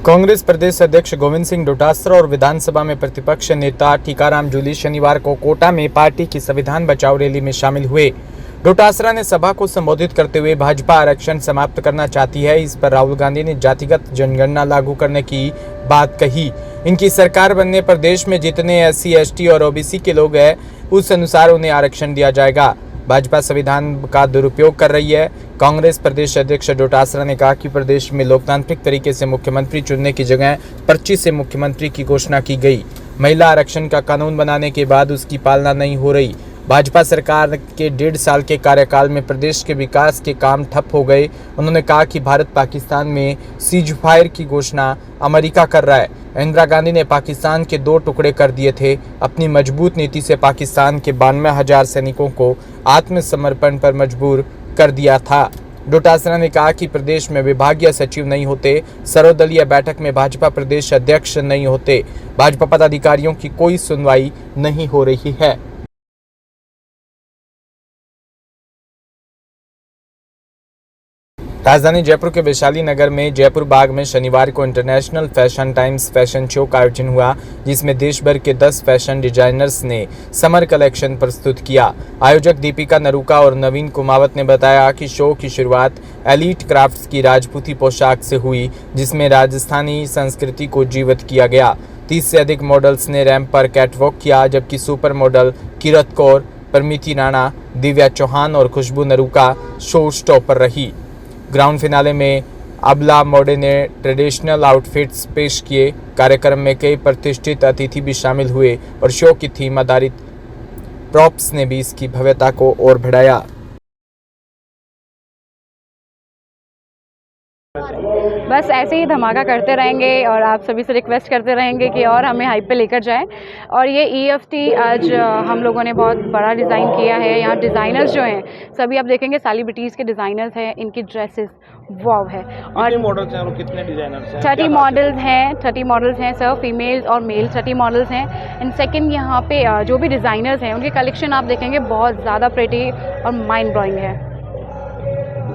कांग्रेस प्रदेश अध्यक्ष गोविंद सिंह डोटासरा और विधानसभा में प्रतिपक्ष नेता टीकाराम जूली शनिवार को कोटा में पार्टी की संविधान बचाओ रैली में शामिल हुए। डोटासरा ने सभा को संबोधित करते हुए भाजपा आरक्षण समाप्त करना चाहती है, इस पर राहुल गांधी ने जातिगत जनगणना लागू करने की बात कही। इनकी सरकार बनने पर देश में जितने SC, ST और OBC के लोग हैं उस अनुसार उन्हें आरक्षण दिया जाएगा। भाजपा संविधान का दुरुपयोग कर रही है। कांग्रेस प्रदेश अध्यक्ष डोटासरा ने कहा कि प्रदेश में लोकतांत्रिक तरीके से मुख्यमंत्री चुनने की जगह पर्ची से मुख्यमंत्री की घोषणा की गई। महिला आरक्षण का कानून बनाने के बाद उसकी पालना नहीं हो रही। भाजपा सरकार के 1.5 साल के कार्यकाल में प्रदेश के विकास के काम ठप हो गए। उन्होंने कहा कि भारत पाकिस्तान में सीज फायर की घोषणा अमेरिका कर रहा है। इंदिरा गांधी ने पाकिस्तान के 2 टुकड़े कर दिए थे। अपनी मजबूत नीति से पाकिस्तान के 92,000 सैनिकों को आत्मसमर्पण पर मजबूर कर दिया था। डोटासरा ने कहा कि प्रदेश में विभागीय सचिव नहीं होते, सर्वदलीय बैठक में भाजपा प्रदेश अध्यक्ष नहीं होते, भाजपा पदाधिकारियों की कोई सुनवाई नहीं हो रही है। राजधानी जयपुर के वैशाली नगर में जयपुर बाग में शनिवार को international fashion times fashion show का आयोजन हुआ, जिसमें देश भर के 10 फैशन डिजाइनर्स ने समर कलेक्शन प्रस्तुत किया। आयोजक दीपिका नरूका और नवीन कुमावत ने बताया कि शो की शुरुआत एलीट क्राफ्ट्स की राजपूती पोशाक से हुई, जिसमें राजस्थानी संस्कृति को जीवित किया गया। 30 से अधिक मॉडल्स ने रैंप पर कैटवॉक किया, जबकि सुपर मॉडल किरत कौर, परमिति राणा, दिव्या चौहान और खुशबू नरूका शो स्टॉपर रही। ग्राउंड फिनाले में अबला मोडे ने ट्रेडिशनल आउटफिट्स पेश किए। कार्यक्रम में कई प्रतिष्ठित अतिथि भी शामिल हुए और शो की थीम आधारित प्रॉप्स ने भी इसकी भव्यता को और बढ़ाया। बस ऐसे ही धमाका करते रहेंगे और आप सभी से रिक्वेस्ट करते रहेंगे कि और हमें हाइप पे लेकर जाएं। और ये EFT आज हम लोगों ने बहुत बड़ा डिज़ाइन किया है। यहाँ डिज़ाइनर्स जो हैं सभी आप देखेंगे सेलिब्रिटीज़ के डिज़ाइनर्स हैं। इनकी ड्रेसेस वाव है। और मॉडल्स हैं और कितने डिज़ाइनर्स हैं? 30 मॉडल्स हैं सर, फीमेल्स और मेल 30 मॉडल्स हैं। एंड सेकंड यहाँ पे जो भी डिज़ाइनर्स हैं उनके कलेक्शन आप देखेंगे बहुत ज़्यादा प्रिटी और माइंड ब्लोइंग है।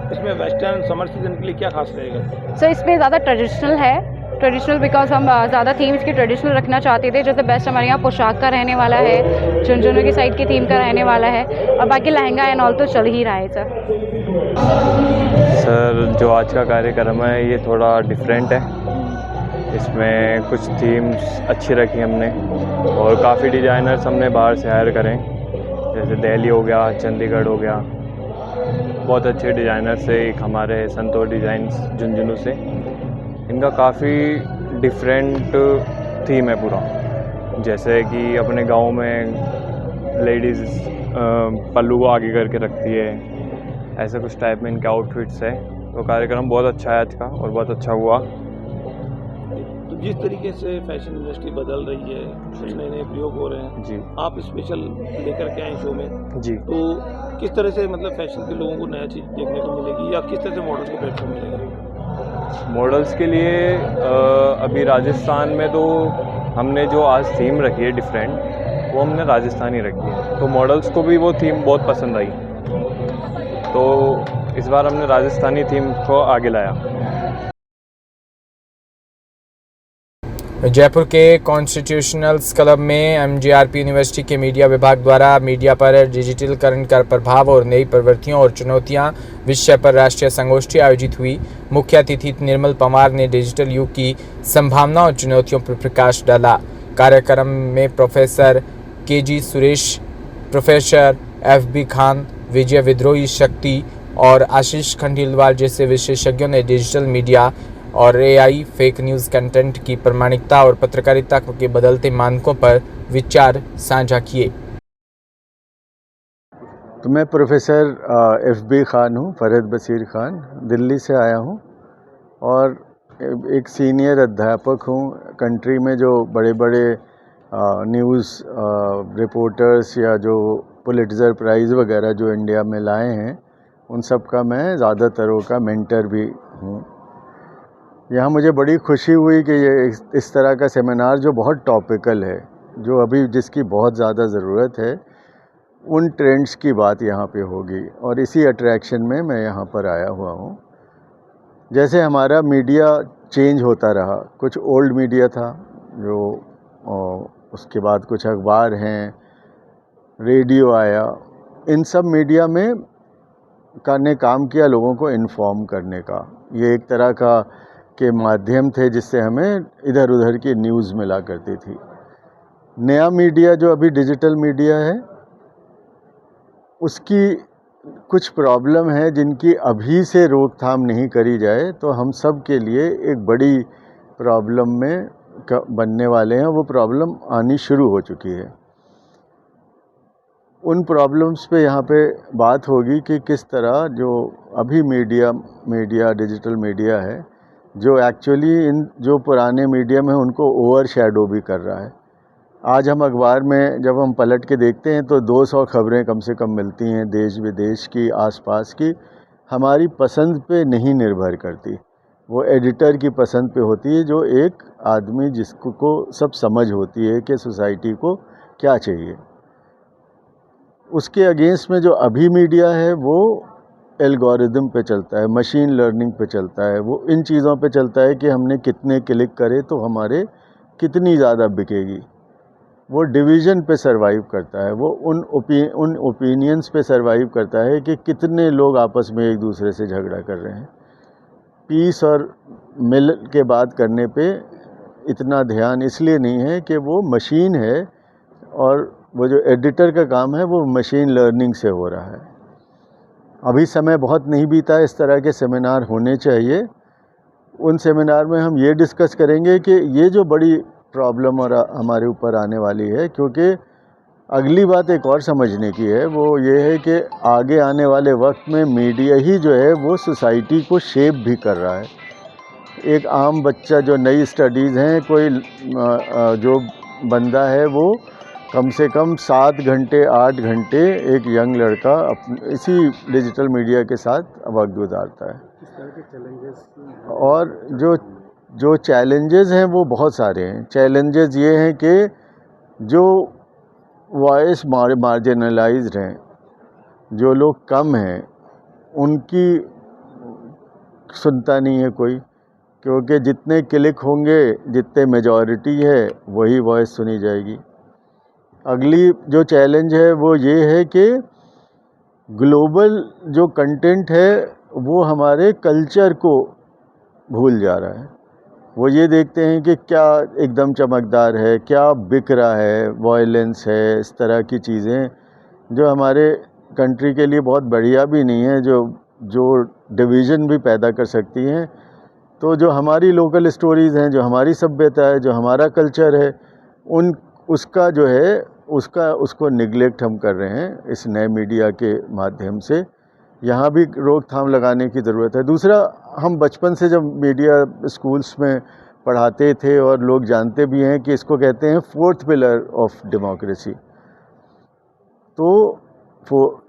इसमें वेस्टर्न समर सीजन के लिए क्या खास रहेगा? सर इसमें ज़्यादा ट्रेडिशनल बिकॉज हम ज़्यादा थीम इसकी ट्रेडिशनल रखना चाहते थे। जैसे बेस्ट हमारे यहाँ पोशाक का रहने वाला है, झुनझुनों की साइड की थीम का रहने वाला है और बाकी लहंगा एंड ऑल तो चल ही रहा है सर जो आज का कार्यक्रम है ये थोड़ा डिफरेंट है। इसमें कुछ थीम्स अच्छी रखी हमने और काफ़ी डिज़ाइनर्स हमने बाहर से हायर करें, जैसे दिल्ली हो गया, चंडीगढ़ हो गया। बहुत अच्छे डिज़ाइनर से, एक हमारे संतोष डिज़ाइंस झुंझुनू से। इनका काफ़ी डिफरेंट थीम है पूरा। जैसे कि अपने गांव में लेडीज़ पल्लू को आगे करके रखती है, ऐसे कुछ टाइप में इनके आउटफिट्स है। तो कार्यक्रम बहुत अच्छा है आज का और बहुत अच्छा हुआ। तो जिस तरीके से फैशन इंडस्ट्री बदल रही है, कुछ नए प्रयोग हो रहे हैं जी, आप स्पेशल लेकर के आए शो में जी। तो किस तरह से मतलब फैशन के लोगों को नया चीज़ देखने को मिलेगी या किस तरह से मॉडल्स को प्लेटफॉर्म मिलेगा? मॉडल्स के लिए अभी राजस्थान में तो हमने जो आज थीम रखी है डिफरेंट, वो हमने राजस्थानी रखी है। तो मॉडल्स को भी वो थीम बहुत पसंद आई, तो इस बार हमने राजस्थानी थीम को आगे लाया। जयपुर के कॉन्स्टिट्यूशनल क्लब में MGRP यूनिवर्सिटी के मीडिया विभाग द्वारा मीडिया पर डिजिटलीकरण का प्रभाव और नई प्रवृत्तियों और चुनौतियां विषय पर राष्ट्रीय संगोष्ठी आयोजित हुई। मुख्य अतिथि निर्मल पंवार ने डिजिटल युग की संभावनाओं और चुनौतियों पर प्रकाश डाला। कार्यक्रम में professor KG Suresh, professor FB Khan, Vijay Vidrohi Shakti और आशीष खंडेलवाल जैसे विशेषज्ञों ने डिजिटल मीडिया और AI फेक न्यूज़ कंटेंट की प्रामाणिकता और पत्रकारिता के बदलते मानकों पर विचार साझा किए। तो मैं प्रोफेसर FB खान हूँ, फरहद बशीर खान, दिल्ली से आया हूँ और एक सीनियर अध्यापक हूँ। कंट्री में जो बड़े बड़े न्यूज़ रिपोर्टर्स या जो पुलिट्ज़र प्राइज़ वगैरह जो इंडिया में लाए हैं, उन सब का मैं ज़्यादातरों का मेंटर भी हूँ। यहाँ मुझे बड़ी खुशी हुई कि ये इस तरह का सेमिनार जो बहुत टॉपिकल है, जो अभी जिसकी बहुत ज़्यादा ज़रूरत है, उन ट्रेंड्स की बात यहाँ पे होगी और इसी अट्रैक्शन में मैं यहाँ पर आया हुआ हूँ। जैसे हमारा मीडिया चेंज होता रहा। कुछ ओल्ड मीडिया था जो उसके बाद कुछ अखबार हैं, रेडियो आया, इन सब मीडिया में ने काम किया लोगों को इन्फॉर्म करने का। ये एक तरह का के माध्यम थे जिससे हमें इधर उधर की न्यूज़ मिला करती थी। नया मीडिया जो अभी डिजिटल मीडिया है, उसकी कुछ प्रॉब्लम है जिनकी अभी से रोकथाम नहीं करी जाए तो हम सब के लिए एक बड़ी प्रॉब्लम में बनने वाले हैं। वो प्रॉब्लम आनी शुरू हो चुकी है। उन प्रॉब्लम्स पे यहाँ पे बात होगी कि किस तरह जो अभी मीडिया डिजिटल मीडिया है, जो एक्चुअली इन जो पुराने मीडिया में उनको ओवर शैडो भी कर रहा है। आज हम अखबार में जब हम पलट के देखते हैं तो 200 खबरें कम से कम मिलती हैं देश विदेश की, आसपास की। हमारी पसंद पे नहीं निर्भर करती, वो एडिटर की पसंद पे होती है, जो एक आदमी जिसको सब समझ होती है कि सोसाइटी को क्या चाहिए। उसके अगेंस्ट में जो अभी मीडिया है वो एल्गोरिदम पे चलता है, मशीन लर्निंग पे चलता है, वो इन चीज़ों पे चलता है कि हमने कितने क्लिक करे तो हमारे कितनी ज़्यादा बिकेगी। वो डिवीज़न पे सरवाइव करता है, वो उन ओपिनियंस पे सरवाइव करता है कि कितने लोग आपस में एक दूसरे से झगड़ा कर रहे हैं। पीस और मिल के बात करने पे इतना ध्यान इसलिए नहीं है कि वो मशीन है और वो जो एडिटर का काम है वो मशीन लर्निंग से हो रहा है। अभी समय बहुत नहीं बीता, इस तरह के सेमिनार होने चाहिए। उन सेमिनार में हम ये डिस्कस करेंगे कि ये जो बड़ी प्रॉब्लम और हमारे ऊपर आने वाली है, क्योंकि अगली बात एक और समझने की है, वो ये है कि आगे आने वाले वक्त में मीडिया ही जो है वो सोसाइटी को शेप भी कर रहा है। एक आम बच्चा जो नई स्टडीज़ हैं, कोई जो बंदा है वो कम से कम 7 घंटे 8 घंटे एक यंग लड़का इसी डिजिटल मीडिया के साथ वक्त गुजारता है। और जो चैलेंजेस हैं वो बहुत सारे हैं। चैलेंजेस ये हैं कि जो वॉइस मार्जिनलाइज्ड हैं, जो लोग कम हैं, उनकी सुनता नहीं है कोई, क्योंकि जितने क्लिक होंगे, जितने मेजॉरिटी है, वही वॉइस सुनी जाएगी। अगली जो चैलेंज है वो ये है कि ग्लोबल जो कंटेंट है वो हमारे कल्चर को भूल जा रहा है। वो ये देखते हैं कि क्या एकदम चमकदार है, क्या बिक रहा है, वायलेंस है, इस तरह की चीज़ें जो हमारे कंट्री के लिए बहुत बढ़िया भी नहीं है, जो डिवीज़न भी पैदा कर सकती हैं। तो जो हमारी लोकल स्टोरीज़ हैं, जो हमारी सभ्यता है, जो हमारा कल्चर है, उसका जो है उसको निगलेक्ट हम कर रहे हैं इस नए मीडिया के माध्यम से। यहाँ भी रोकथाम लगाने की ज़रूरत है। दूसरा, हम बचपन से जब मीडिया स्कूल्स में पढ़ाते थे और लोग जानते भी हैं कि इसको कहते हैं 4th पिलर ऑफ डेमोक्रेसी। तो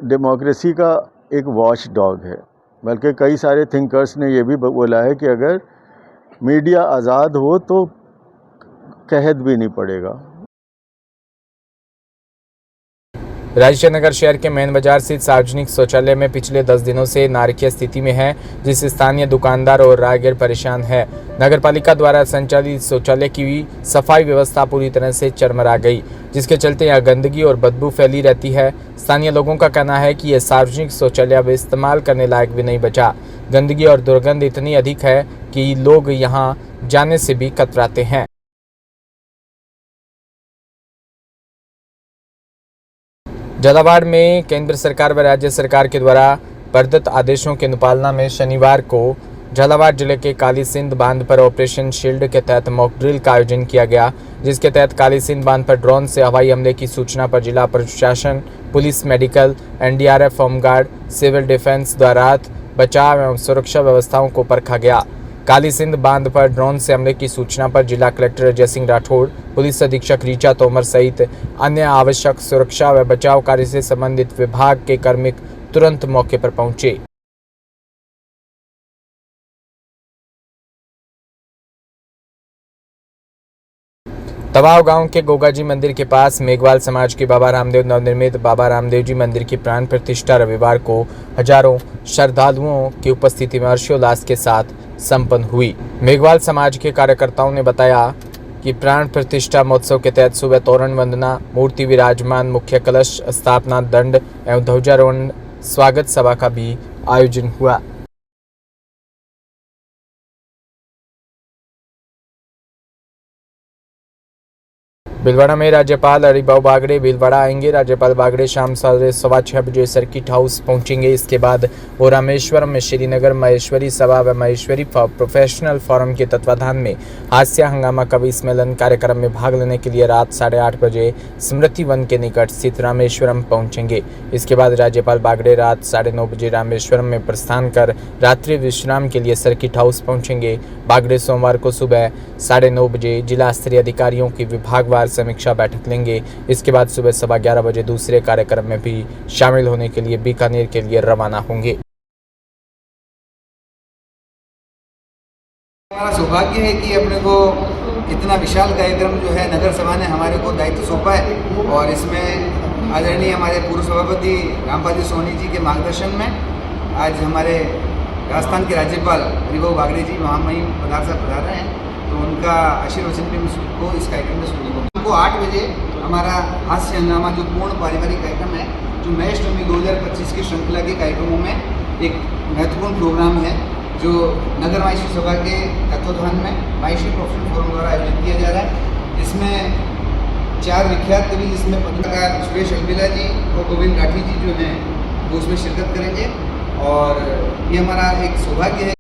डेमोक्रेसी का एक वॉच डॉग है। बल्कि कई सारे थिंकर्स ने ये भी बोला है कि अगर मीडिया आज़ाद हो तो कहत भी नहीं पड़ेगा। राजेश नगर शहर के मेन बाजार स्थित सार्वजनिक शौचालय में पिछले 10 दिनों से नारकीय स्थिति में है, जिससे स्थानीय दुकानदार और राहगीर परेशान है। नगर पालिका द्वारा संचालित शौचालय की सफाई व्यवस्था पूरी तरह से चरमरा गई, जिसके चलते यहाँ गंदगी और बदबू फैली रहती है। स्थानीय लोगों का कहना है कि यह सार्वजनिक शौचालय अब इस्तेमाल करने लायक भी नहीं बचा। गंदगी और दुर्गंध इतनी अधिक है कि लोग यहाँ जाने से भी कतराते हैं। झालावाड़ में केंद्र सरकार व राज्य सरकार के द्वारा प्रदत्त आदेशों की अनुपालना में शनिवार को झालावाड़ जिले के काली सिंध बांध पर ऑपरेशन शील्ड के तहत मॉक ड्रिल का आयोजन किया गया, जिसके तहत काली सिंध बांध पर ड्रोन से हवाई हमले की सूचना पर जिला प्रशासन, police, medical, NDRF, home guard, civil defence द्वारा बचाव एवं सुरक्षा व्यवस्थाओं को परखा गया। काली सिंध बांध पर ड्रोन से हमले की सूचना पर जिला कलेक्टर अजय सिंह राठौड़, पुलिस अधीक्षक ऋचा तोमर सहित अन्य आवश्यक सुरक्षा व बचाव कार्य से संबंधित विभाग के कर्मी तुरंत मौके पर पहुंचे। तवाव गांव के गोगाजी मंदिर के पास मेघवाल समाज के बाबा रामदेव नवनिर्मित बाबा रामदेव जी मंदिर की प्राण प्रतिष्ठा रविवार को हजारों श्रद्धालुओं की उपस्थिति में हर्षोल्लास के साथ संपन्न हुई। मेघवाल समाज के कार्यकर्ताओं ने बताया कि प्राण प्रतिष्ठा महोत्सव के तहत सुबह तोरण वंदना, मूर्ति विराजमान, मुख्य कलश स्थापना, दंड एवं ध्वजारोहण स्वागत सभा का भी आयोजन हुआ। भीलवाड़ा में राज्यपाल हरिभाऊ बागड़े भीलवाड़ा आएंगे। राज्यपाल बागड़े शाम 6:15 बजे सर्किट हाउस पहुंचेंगे। इसके बाद वो रामेश्वरम में श्रीनगर महेश्वरी सभा व महेश्वरी प्रोफेशनल फोरम के तत्वाधान में हास्य हंगामा कवि सम्मेलन कार्यक्रम में भाग लेने के लिए रात 8:30 बजे स्मृति वन के निकट स्थित रामेश्वरम पहुंचेंगे। इसके बाद राज्यपाल बागड़े रात 9:30 बजे रामेश्वरम में प्रस्थान कर रात्रि विश्राम के लिए सर्किट हाउस पहुंचेंगे। बागड़े सोमवार को सुबह 9:30 बजे जिला स्तरीय अधिकारियों की विभागवार समीक्षा बैठक लेंगे। इसके बाद सुबह 11:15 बजे दूसरे कार्यक्रम में भी शामिल होने के लिए बीकानेर के लिए रवाना होंगे। हमारा सौभाग्य है कि अपने को इतना विशाल कार्यक्रम जो है नगर सभा ने हमारे को दायित्व सौंपा है और इसमें आदरणीय हमारे पूर्व सभापति रामपाल जी सोनी जी के मार्गदर्शन में आज हमारे राजस्थान के राज्यपाल हरिभाऊ बागड़े जी महामहिम पधार रहे हैं, तो उनका आशीर्वचन भी को इस कार्यक्रम में सुनने को। हमको 8 बजे हमारा हास्य हंगामा जो पूर्ण पारिवारिक कार्यक्रम है, जो नैष्टमी 2025 की श्रृंखला के कार्यक्रमों में एक महत्वपूर्ण प्रोग्राम है, जो नगर माहेश्वरी सभा के तत्वाधान में माहेश्वरी प्रोफेशनल फोरम द्वारा आयोजित किया जा रहा है। इसमें 4 विख्यात कवि, जिसमें पत्रकार सुरेश अलबेला जी और गोविंद राठी जी जो हैं वो उसमें शिरकत करेंगे और ये हमारा एक सौभाग्य है।